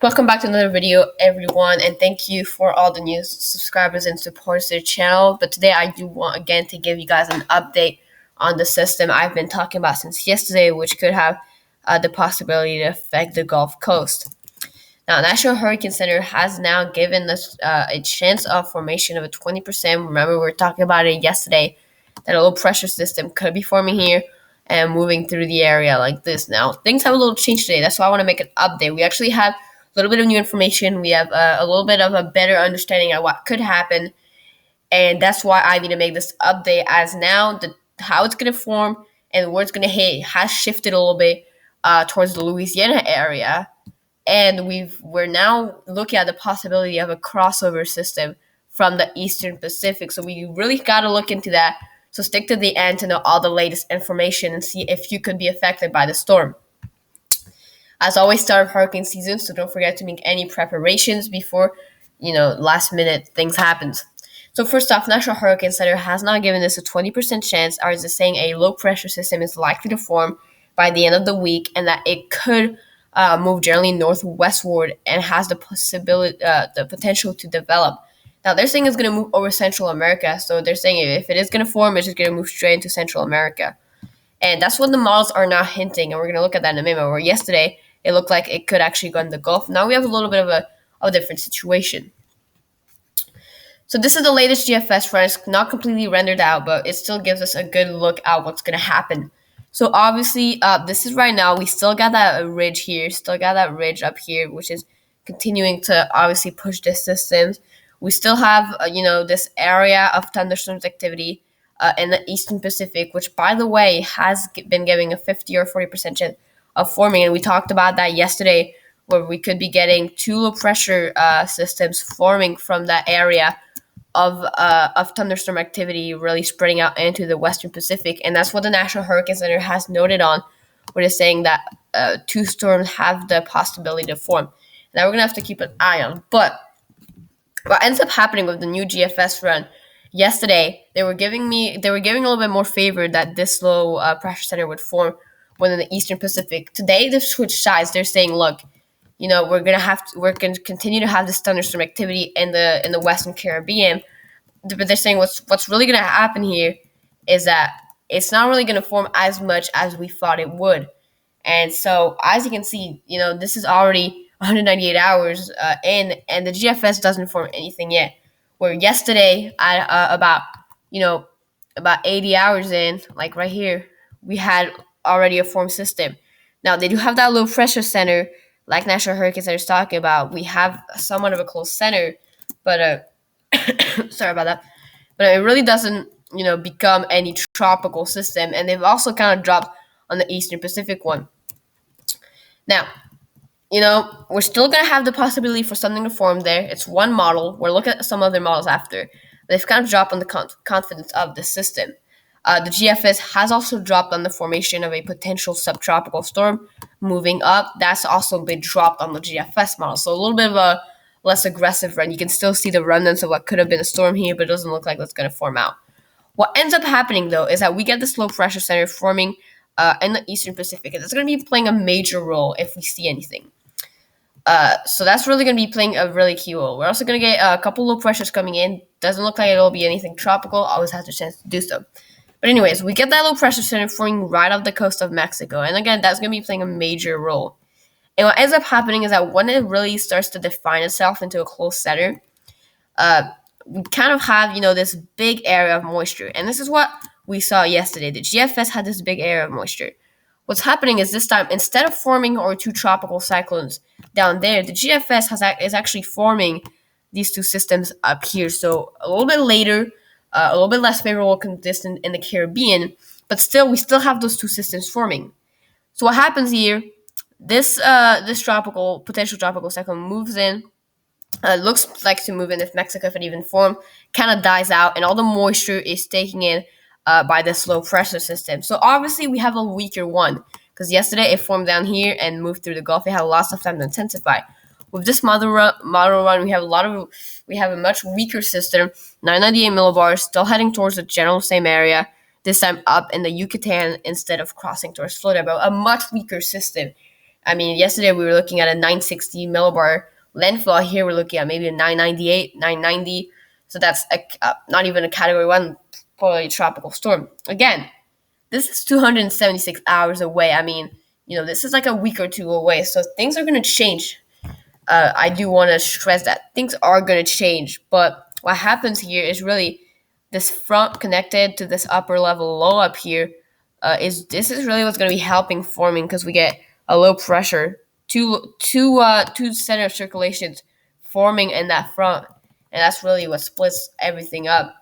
Welcome back to another video, everyone, and thank you for all the new subscribers and supporters to the channel. But today I do want again to give you guys an update on the system I've been talking about since yesterday, which could have the possibility to affect the Gulf Coast. Now, National Hurricane Center has now given us a chance of formation of a 20%. Remember, we were talking about it yesterday, that a low pressure system could be forming here and moving through the area like this. Now, things have a little changed today. That's why I want to make an update. We actually have a little bit of new information. We have a little bit of a better understanding of what could happen. And that's why I need to make this update, as now how it's going to form and where it's going to hit has shifted a little bit towards the Louisiana area. And we're now looking at the possibility of a crossover system from the Eastern Pacific. So we really got to look into that. So stick to the end to know all the latest information and see if you could be affected by the storm. As always, start of hurricane season, so don't forget to make any preparations before, last minute things happen. So first off, National Hurricane Center has now given us a 20% chance, or is it saying a low pressure system is likely to form by the end of the week, and that it could move generally northwestward and has the potential to develop. Now, they're saying it's going to move over Central America. So they're saying if it is going to form, it's just going to move straight into Central America. And that's what the models are now hinting. And we're going to look at that in a minute. Where yesterday, it looked like it could actually go in the Gulf. Now we have a little bit of a different situation. So this is the latest GFS run. It's not completely rendered out, but it still gives us a good look at what's going to happen. So obviously, this is right now. We still got that ridge here. Still got that ridge up here, which is continuing to obviously push the systems. We still have, this area of thunderstorms activity in the Eastern Pacific, which, by the way, has been giving a 50 or 40% chance of forming. And we talked about that yesterday, where we could be getting two low-pressure systems forming from that area of thunderstorm activity really spreading out into the Western Pacific. And that's what the National Hurricane Center has noted on, where they're saying that two storms have the possibility to form. Now we're going to have to keep an eye on. But what ends up happening with the new GFS run, yesterday they were giving a little bit more favor that this low pressure center would form within the Eastern Pacific. Today they've switched sides. They're saying, look, we're going to continue to have this thunderstorm activity in the Western Caribbean, but they're saying what's really going to happen here is that it's not really going to form as much as we thought it would. And so, as you can see, this is already 198 hours in, and the GFS doesn't form anything yet. Where yesterday, at about 80 hours in, like right here, we had already a formed system. Now, they do have that low pressure center, like National Hurricane Center is talking about. We have somewhat of a close center, but sorry about that. But it really doesn't, become any tropical system. And they've also kind of dropped on the Eastern Pacific one. Now, we're still going to have the possibility for something to form there. It's one model. We'll look at some other models after. They've kind of dropped on the confidence of the system. The GFS has also dropped on the formation of a potential subtropical storm moving up. That's also been dropped on the GFS model. So a little bit of a less aggressive run. You can still see the remnants of what could have been a storm here, but it doesn't look like it's going to form out. What ends up happening, though, is that we get this low pressure center forming in the Eastern Pacific. And it's going to be playing a major role if we see anything. So that's really going to be playing a really key role. We're also going to get a couple low pressures coming in. Doesn't look like it'll be anything tropical. Always has the chance to do so. But anyways, we get that low pressure center forming right off the coast of Mexico. And again, that's going to be playing a major role. And what ends up happening is that when it really starts to define itself into a close center, we kind of have, this big area of moisture. And this is what we saw yesterday. The GFS had this big area of moisture. What's happening is this time, instead of forming our two tropical cyclones down there, the GFS is actually forming these two systems up here. So a little bit later, a little bit less favorable condition in the Caribbean, but still, we still have those two systems forming. So what happens here, this potential tropical cyclone moves in, looks like to move in if Mexico, if it even formed, kind of dies out, and all the moisture is taken in by this low pressure system. So obviously we have a weaker one, because yesterday it formed down here and moved through the Gulf. It had lots of time to intensify. With this model run, we have a much weaker system, 998 millibars, still heading towards the general same area, this time up in the Yucatan instead of crossing towards Florida, but a much weaker system. I mean, yesterday we were looking at a 960 millibar landfall. Here we're looking at maybe a 998, 990. So that's not even a category 1 polarly tropical storm. Again, this is 276 hours away. I mean, this is like a week or two away. So things are going to change. I do want to stress that things are going to change. But what happens here is really this front connected to this upper level low up here. This is really what's going to be helping forming, because we get a low pressure, two center of circulations forming in that front, and that's really what splits everything up.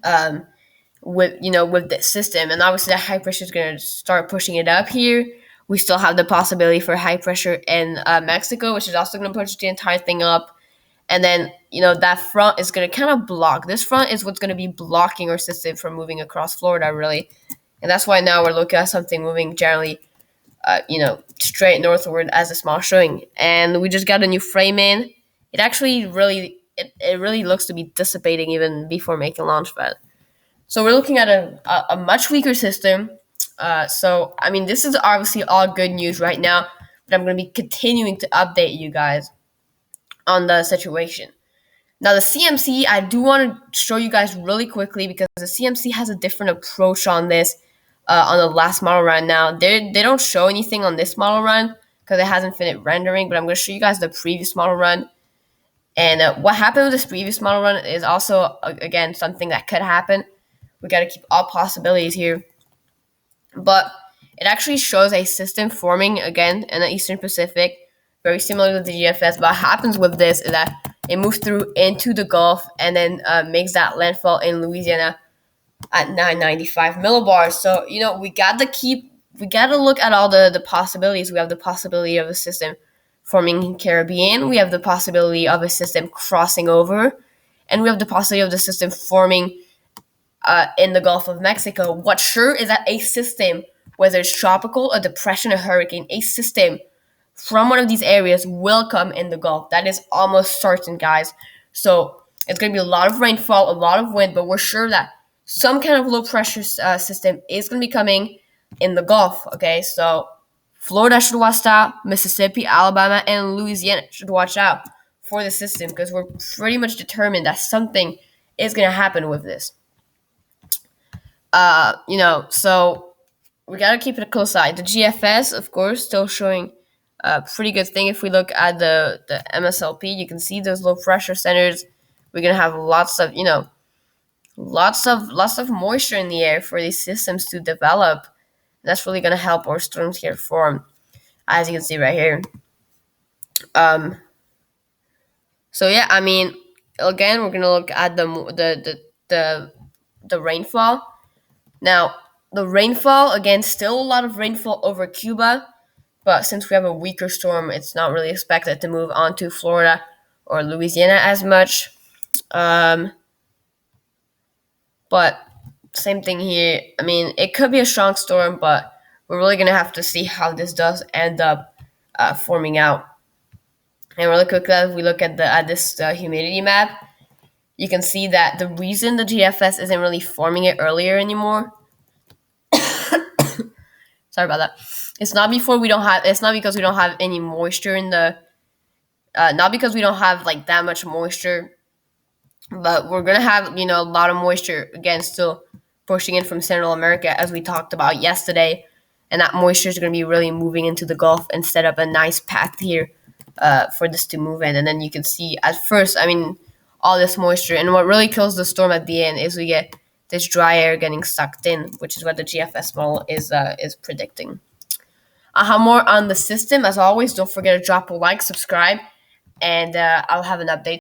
Um, with the system, and obviously that high pressure is going to start pushing it up here. We still have the possibility for high pressure in Mexico, which is also going to push the entire thing up. And then that front is going to kind of block. This front is what's going to be blocking our system from moving across Florida, really. And that's why now we're looking at something moving generally straight northward as a small showing. And we just got a new frame in. It actually it really looks to be dissipating even before making launch pad. So we're looking at a much weaker system. So, I mean, this is obviously all good news right now, but I'm going to be continuing to update you guys on the situation. Now, the CMC, I do want to show you guys really quickly, because the CMC has a different approach on this on the last model run. Now, they don't show anything on this model run because it hasn't finished rendering, but I'm going to show you guys the previous model run. And what happened with this previous model run is also, again, something that could happen. We got to keep all possibilities here. But it actually shows a system forming, again, in the Eastern Pacific, very similar to the GFS. But what happens with this is that it moves through into the Gulf and then makes that landfall in Louisiana at 995 millibars. So, we got to look at all the possibilities. We have the possibility of a system forming in Caribbean. We have the possibility of a system crossing over. And we have the possibility of the system forming in the Gulf of Mexico. What's sure is that a system, whether it's tropical, a depression, a hurricane, a system from one of these areas will come in the Gulf. That is almost certain, guys. So it's going to be a lot of rainfall, a lot of wind, but we're sure that some kind of low pressure system is going to be coming in the Gulf. Okay, so Florida should watch out. Mississippi, Alabama, and Louisiana should watch out for the system, because we're pretty much determined that something is going to happen with this. So we got to keep it a close eye. The GFS, of course, still showing a pretty good thing. If we look at the MSLP, you can see those low pressure centers. We're going to have lots of moisture in the air for these systems to develop. That's really going to help our storms here form, as you can see right here. So yeah, I mean, again, we're going to look at the rainfall. Now, the rainfall, again, still a lot of rainfall over Cuba, but since we have a weaker storm, it's not really expected to move on to Florida or Louisiana as much. But same thing here. I mean, it could be a strong storm, but we're really going to have to see how this does end up forming out. And really quickly, if we look at this humidity map, you can see that the reason the GFS isn't really forming it earlier anymore. Sorry about that. It's not because we don't have any moisture in the. Not because we don't have like that much moisture, but we're gonna have a lot of moisture again still pushing in from Central America, as we talked about yesterday, and that moisture is gonna be really moving into the Gulf and set up a nice path here for this to move in. And then you can see at first, I mean, all this moisture, and what really kills the storm at the end is we get this dry air getting sucked in, which is what the GFS model is predicting. I'll have more on the system. As always, don't forget to drop a like, subscribe, and I'll have an update